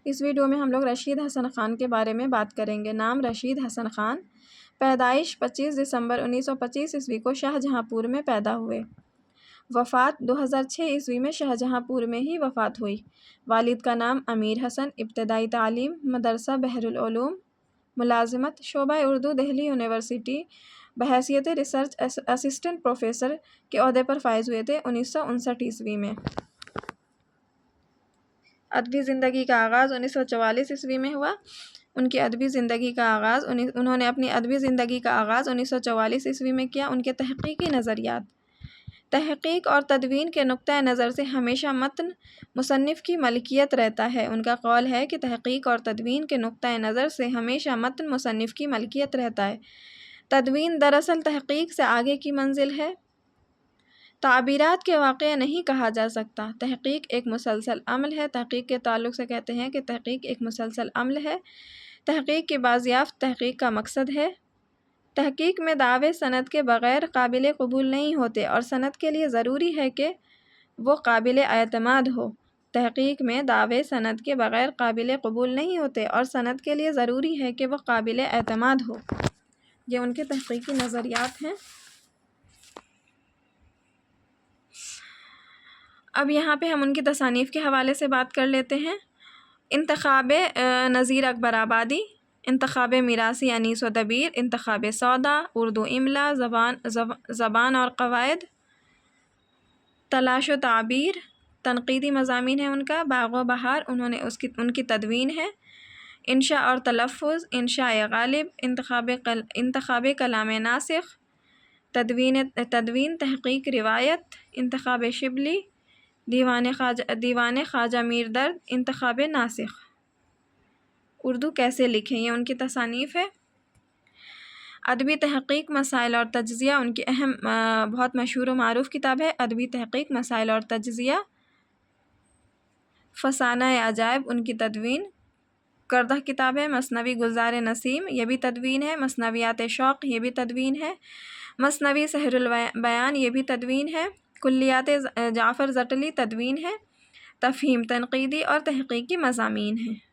اس video میں ہم لوگ رشید حسن خان کے بارے میں بات کریں گے۔ نام رشید حسن خان، پیدائش 25 دسمبر 1925 عیسوی کو شاہجہاں پور میں پیدا ہوئے۔ وفات 2006 عیسوی میں شاہجہاں پور میں ہی وفات ہوئی۔ والد کا نام امیر حسن، ابتدائی تعلیم مدرسہ بحر العلوم، ملازمت شعبہ اردو دہلی یونیورسٹی بحیثیت ریسرچ اسسٹنٹ پروفیسر کے عہدے پر فائز ہوئے تھے 1959 عیسوی میں۔ ادبی زندگی کا آغاز 1944 عیسوی میں ہوا۔ انہوں نے اپنی ادبی زندگی کا آغاز 1944 عیسوی میں کیا۔ ان کے تحقیقی نظریات: تحقیق اور تدوین کے نقطۂ نظر سے ہمیشہ متن مصنف کی ملکیت رہتا ہے۔ ان کا قول ہے کہ تحقیق اور تدوین کے نقطۂ نظر سے ہمیشہ متن مصنف کی ملکیت رہتا ہے۔ تدوین دراصل تحقیق سے آگے کی منزل ہے۔ تعبیرات کے واقعہ نہیں کہا جا سکتا۔ تحقیق ایک مسلسل عمل ہے۔ تحقیق کے تعلق سے کہتے ہیں کہ تحقیق ایک مسلسل عمل ہے۔ تحقیق کی بازیافت تحقیق کا مقصد ہے۔ تحقیق میں دعوے سند کے بغیر قابل قبول نہیں ہوتے اور سند کے لیے ضروری ہے کہ وہ قابل اعتماد ہو۔ تحقیق میں دعوے سند کے بغیر قابل قبول نہیں ہوتے اور سند کے لیے ضروری ہے کہ وہ قابل اعتماد ہو۔ یہ ان کے تحقیقی نظریات ہیں۔ اب یہاں پہ ہم ان کی تصانیف کے حوالے سے بات کر لیتے ہیں۔ انتخاب نذیر اکبر آبادی، انتخاب میراثی انیس و دبیر، انتخاب سودا، اردو املا، زبان اور قواعد، تلاش و تعبیر، تنقیدی مضامین ہے ان کا، باغ و بہار ان کی تدوین ہے، انشاء اور تلفظ، انشاء غالب، انتخاب کلام ناسخ، تدوین تحقیق روایت، انتخاب شبلی، دیوان خواجہ میر درد، انتخاب ناسخ۔ اردو کیسے لکھیں، یہ ان کی تصانیف ہے۔ ادبی تحقیق مسائل اور تجزیہ ان کی اہم بہت مشہور و معروف کتاب ہے۔ ادبی تحقیق مسائل اور تجزیہ۔ فسانہ عجائب ان کی تدوین کردہ کتاب ہے۔ مثنوی گلزار نسیم، یہ بھی تدوین ہے۔ مثنویات شوق، یہ بھی تدوین ہے۔ مثنوی سحر البیان، یہ بھی تدوین ہے۔ کلیات جعفر زٹلی تدوین ہے۔ تفہیم تنقیدی اور تحقیقی مضامین ہیں۔